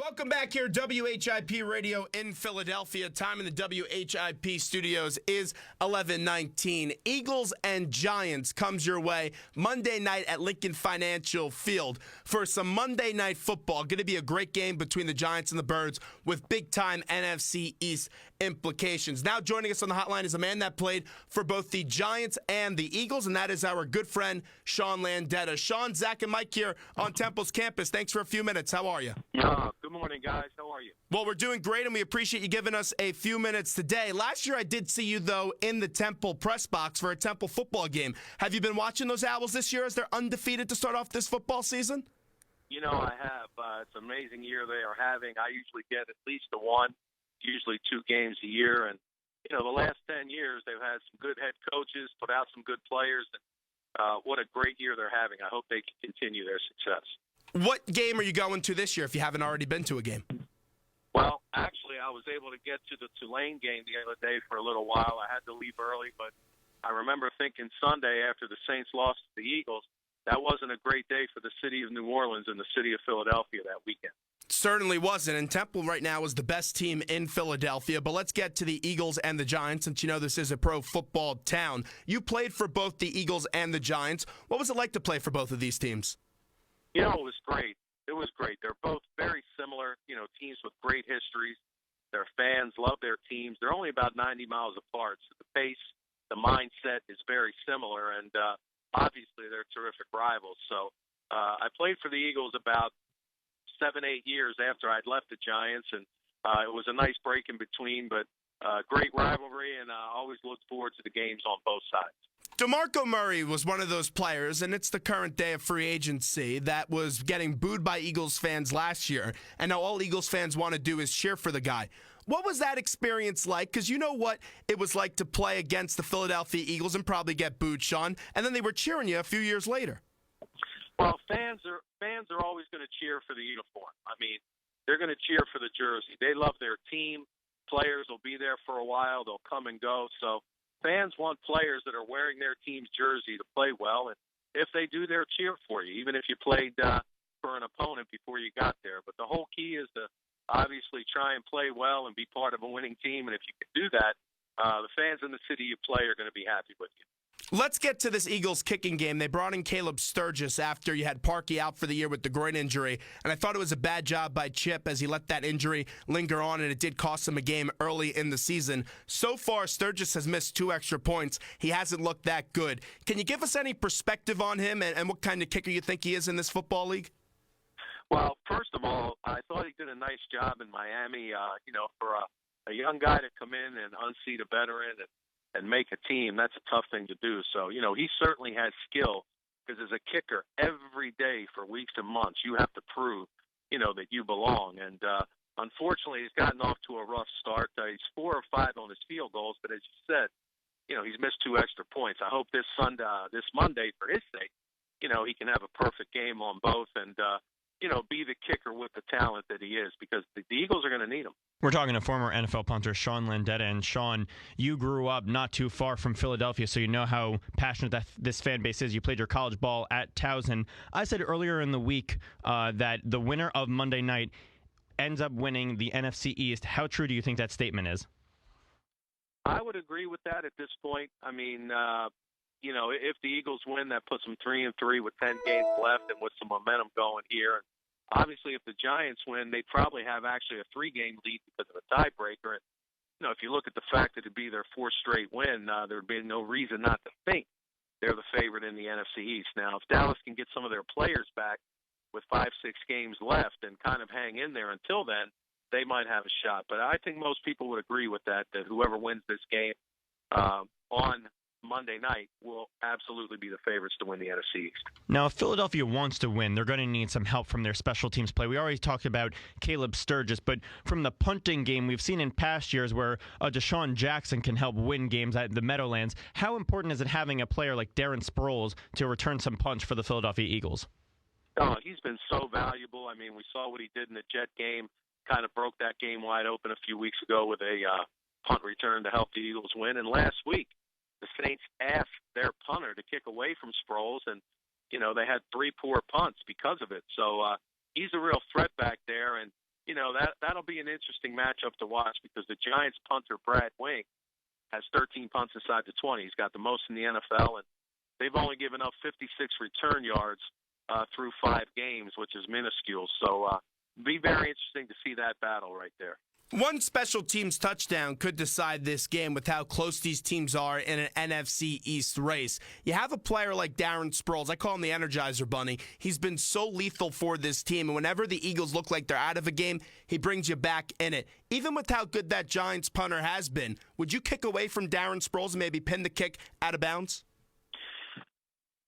Welcome back here, WHIP Radio in Philadelphia. Time in the WHIP studios is 11:19. Eagles and Giants comes your way Monday night at Lincoln Financial Field for some Monday night football. Going to be a great game between the Giants and the Birds with big-time NFC East implications. Now joining us on the hotline is a man that played for both the Giants and the Eagles, and that is our good friend, Sean Landeta. Sean, Zach, and Mike here on Temple's campus. Thanks for a few minutes. How are you? Good morning, guys. How are you? Well, we're doing great, and we appreciate you giving us a few minutes today. Last year, I did see you, though, in the Temple press box for a Temple football game. Have you been watching those Owls this year as they're undefeated to start off this football season? You know, I have. It's an amazing year they are having. I usually get at least one, usually 2 games a year. And, you know, the last 10 years, they've had some good head coaches, put out some good players. And what a great year they're having. I hope they can continue their success. What game are you going to this year if you haven't already been to a game? Well, actually, I was able to get to the Tulane game the other day for a little while. I had to leave early, but I remember thinking Sunday after the Saints lost to the Eagles, that wasn't a great day for the city of New Orleans and the city of Philadelphia that weekend. Certainly wasn't, and Temple right now is the best team in Philadelphia. But let's get to the Eagles and the Giants, since you know this is a pro football town. You played for both the Eagles and the Giants. What was it like to play for both of these teams? You know, it was great. It was great. They're both very similar, you know, teams with great histories. Their fans love their teams. They're only about 90 miles apart, so the pace, the mindset is very similar, and obviously they're terrific rivals. So I played for the Eagles about 7-8 years after I'd left the Giants, and it was a nice break in between, but great rivalry, and I always looked forward to the games on both sides. DeMarco Murray was one of those players, and it's the current day of free agency, that was getting booed by Eagles fans last year, and now all Eagles fans want to do is cheer for the guy. What was that experience like? Because you know what it was like to play against the Philadelphia Eagles and probably get booed, Sean, and then they were cheering you a few years later. Well, fans are always going to cheer for the uniform. I mean, they're going to cheer for the jersey. They love their team. Players will be there for a while. They'll come and go. So fans want players that are wearing their team's jersey to play well, and if they do, they'll cheer for you, even if you played for an opponent before you got there. But the whole key is to obviously try and play well and be part of a winning team, and if you can do that, the fans in the city you play are going to be happy with you. Let's get to this Eagles kicking game. They brought in Caleb Sturgis after you had Parkey out for the year with the groin injury, and I thought it was a bad job by Chip as he let that injury linger on, and it did cost him a game early in the season. So far, Sturgis has missed 2 extra points. He hasn't looked that good. Can you give us any perspective on him and what kind of kicker you think he is in this football league? Well, first of all, I thought he did a nice job in Miami, for a young guy to come in and unseat a veteran and make a team. That's a tough thing to do. So, you know, he certainly has skill, because as a kicker, every day for weeks and months, you have to prove, you know, that you belong. And unfortunately, he's gotten off to a rough start. He's 4 or 5 on his field goals, but as you said, you know, he's missed 2 extra points. I hope this Monday, for his sake, you know, he can have a perfect game on both and, you know, be the kicker with the talent that he is, because the Eagles are going to need him. We're talking to former NFL punter Sean Landeta. And Sean, you grew up not too far from Philadelphia, so you know how passionate this fan base is. You played your college ball at Towson. I said earlier in the week that the winner of Monday night ends up winning the NFC East. How true do you think that statement is? I would agree with that at this point. I mean, you know, if the Eagles win, that puts them 3-3 with 10 games left and with some momentum going here. Obviously, if the Giants win, they'd probably have actually a 3-game lead because of a tiebreaker. And, you know, if you look at the fact that it'd be their 4th straight win, there would be no reason not to think they're the favorite in the NFC East. Now, if Dallas can get some of their players back with 5-6 games left and kind of hang in there until then, they might have a shot. But I think most people would agree with that whoever wins this game on Monday night will absolutely be the favorites to win the NFC East. Now, if Philadelphia wants to win, they're going to need some help from their special teams play. We already talked about Caleb Sturgis, but from the punting game, we've seen in past years where Deshaun Jackson can help win games at the Meadowlands. How important is it having a player like Darren Sproles to return some punch for the Philadelphia Eagles? Oh, he's been so valuable. I mean, we saw what he did in the Jet game, kind of broke that game wide open a few weeks ago with a punt return to help the Eagles win. And last week, the Saints asked their punter to kick away from Sproles, and, you know, they had 3 poor punts because of it. So he's a real threat back there, and that'll be an interesting matchup to watch because the Giants punter Brad Wing has 13 punts inside the 20. He's got the most in the NFL, and they've only given up 56 return yards through 5 games, which is minuscule. So be very interesting to see that battle right there. One special teams touchdown could decide this game with how close these teams are in an NFC East race. You have a player like Darren Sproles. I call him the Energizer Bunny. He's been so lethal for this team, and whenever the Eagles look like they're out of a game, he brings you back in it. Even with how good that Giants punter has been, would you kick away from Darren Sproles and maybe pin the kick out of bounds?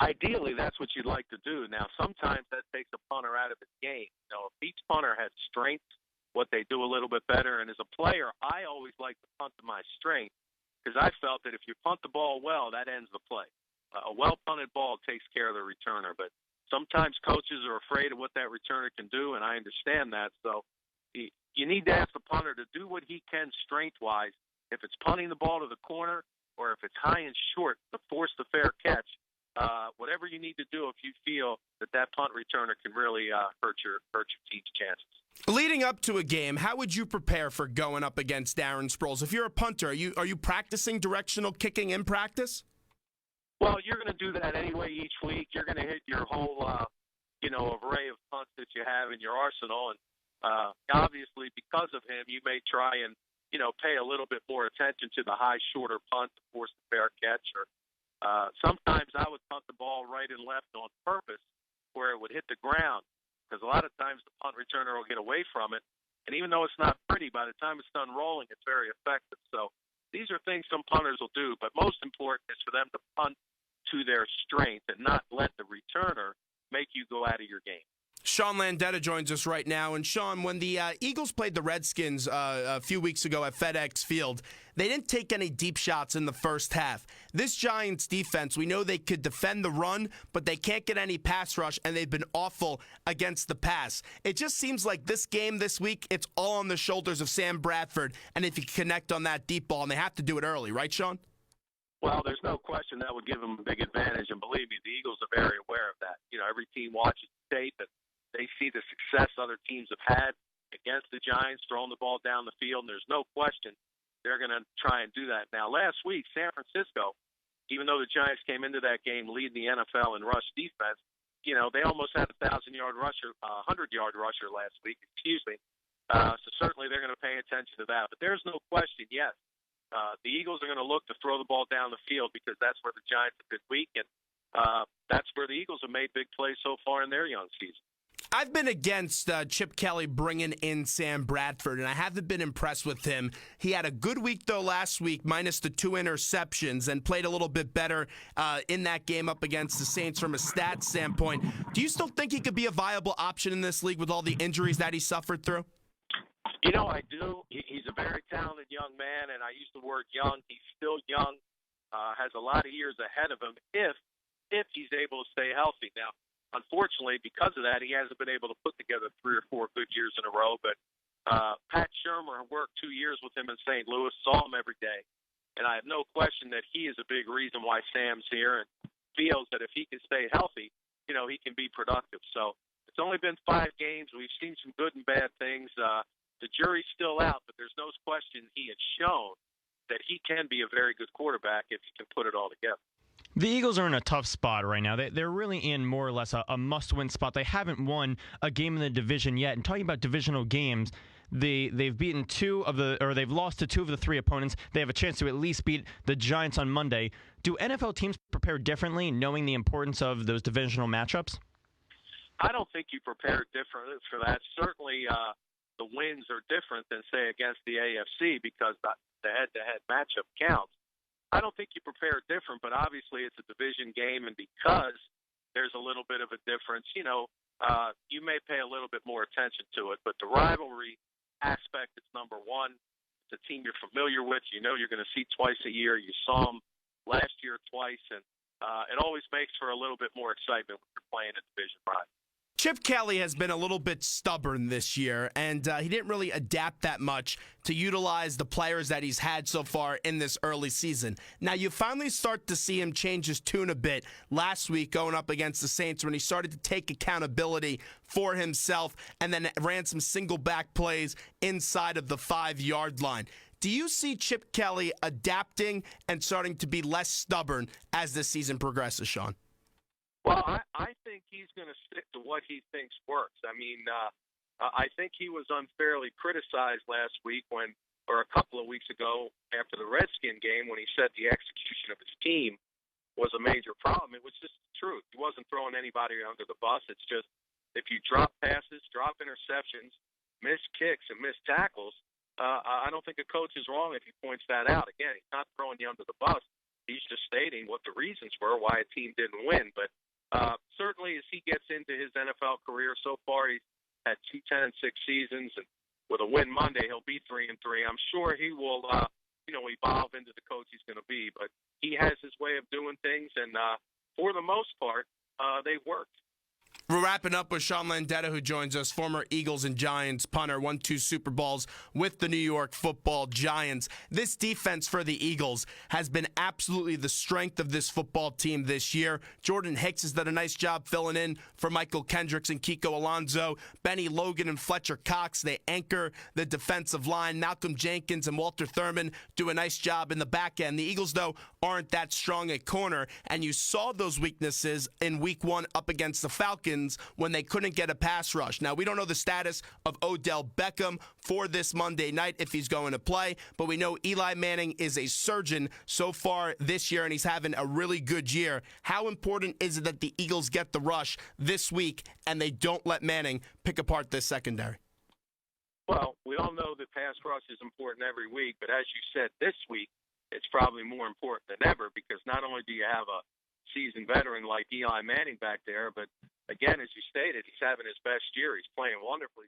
Ideally, that's what you'd like to do. Now, sometimes that takes a punter out of his game. If each punter has strengths, what they do a little bit better. And as a player, I always like to punt to my strength because I felt that if you punt the ball well, that ends the play. A well-punted ball takes care of the returner. But sometimes coaches are afraid of what that returner can do, and I understand that. So you need to ask the punter to do what he can strength-wise. If it's punting the ball to the corner or if it's high and short to force the fair catch, whatever you need to do if you feel that punt returner can really hurt your team's chances. Leading up to a game, how would you prepare for going up against Darren Sproles? If you're a punter, are you practicing directional kicking in practice? Well, you're going to do that anyway each week. You're going to hit your whole array of punts that you have in your arsenal, and obviously because of him, you may try and pay a little bit more attention to the high, shorter punt to force the fair catch. Or sometimes I would punt the ball right and left on purpose where it would hit the ground, because a lot of times the punt returner will get away from it, and even though it's not pretty, by the time it's done rolling, it's very effective. So these are things some punters will do, but most important is for them to punt to their strength and not let the returner make you go out of your game. Sean Landeta joins us right now. And Sean, when the Eagles played the Redskins a few weeks ago at FedEx Field, they didn't take any deep shots in the first half. This Giants defense, we know they could defend the run, but they can't get any pass rush, and they've been awful against the pass. It just seems like this game this week, it's all on the shoulders of Sam Bradford, and if you connect on that deep ball, and they have to do it early, right, Sean? Well, there's no question that would give them a big advantage, and believe me, the Eagles are very aware of that. Every team watches tape, and they see the success other teams have had against the Giants, throwing the ball down the field, and there's no question they're going to try and do that. Now, last week, San Francisco, even though the Giants came into that game leading the NFL in rush defense, they almost had a 100-yard rusher last week, So certainly they're going to pay attention to that. But there's no question, yes, the Eagles are going to look to throw the ball down the field because that's where the Giants have been weak, and that's where the Eagles have made big plays so far in their young season. I've been against Chip Kelly bringing in Sam Bradford, and I haven't been impressed with him. He had a good week, though, last week, minus the 2 interceptions, and played a little bit better in that game up against the Saints from a stats standpoint. Do you still think he could be a viable option in this league with all the injuries that he suffered through? I do. He's a very talented young man, and I use the word young. He's still young, has a lot of years ahead of him if he's able to stay healthy. Now, unfortunately, because of that, he hasn't been able to put together 3 or 4 good years in a row. But Pat Shurmur worked 2 years with him in St. Louis, saw him every day. And I have no question that he is a big reason why Sam's here and feels that if he can stay healthy, he can be productive. So it's only been 5 games. We've seen some good and bad things. The jury's still out, but there's no question he has shown that he can be a very good quarterback if he can put it all together. The Eagles are in a tough spot right now. They're really in more or less a must-win spot. They haven't won a game in the division yet. And talking about divisional games, they've beaten they've lost to 2 of the 3 opponents. They have a chance to at least beat the Giants on Monday. Do NFL teams prepare differently, knowing the importance of those divisional matchups? I don't think you prepare differently for that. Certainly, the wins are different than, say, against the AFC because the head-to-head matchup counts. I don't think you prepare different, but obviously it's a division game, and because there's a little bit of a difference, you may pay a little bit more attention to it. But the rivalry aspect is number one. It's a team you're familiar with. You're going to see twice a year. You saw them last year twice, and it always makes for a little bit more excitement when you're playing a division rival. Chip Kelly has been a little bit stubborn this year, and he didn't really adapt that much to utilize the players that he's had so far in this early season. Now, you finally start to see him change his tune a bit last week going up against the Saints when he started to take accountability for himself and then ran some single back plays inside of the 5-yard line. Do you see Chip Kelly adapting and starting to be less stubborn as this season progresses, Sean? Well, I think he's going to stick to what he thinks works. I mean, I think he was unfairly criticized last week or a couple of weeks ago after the Redskin game when he said the execution of his team was a major problem. It was just the truth. He wasn't throwing anybody under the bus. It's just if you drop passes, drop interceptions, miss kicks, and miss tackles, I don't think a coach is wrong if he points that out. Again, he's not throwing you under the bus. He's just stating what the reasons were why a team didn't win. But certainly, as he gets into his NFL career, so far he's had 2 10-6 seasons, and with a win Monday, he'll be 3-3. I'm sure he will, evolve into the coach he's going to be. But he has his way of doing things, and for the most part, they've worked. We're wrapping up with Sean Landeta, who joins us, former Eagles and Giants punter, won 2 Super Bowls with the New York Football Giants. This defense for the Eagles has been absolutely the strength of this football team this year. Jordan Hicks has done a nice job filling in for Michael Kendricks and Kiko Alonso. Benny Logan and Fletcher Cox, they anchor the defensive line. Malcolm Jenkins and Walter Thurman do a nice job in the back end. The Eagles, though, aren't that strong at corner, and you saw those weaknesses in Week 1 up against the Falcons when they couldn't get a pass rush. Now, we don't know the status of Odell Beckham for this Monday night if he's going to play, but we know Eli Manning is a surgeon so far this year, and he's having a really good year. How important is it that the Eagles get the rush this week and they don't let Manning pick apart this secondary? Well, we all know that pass rush is important every week, but as you said, this week it's probably more important than ever because not only do you have a seasoned veteran like Eli Manning back there, but again, as you stated, he's having his best year. He's playing wonderfully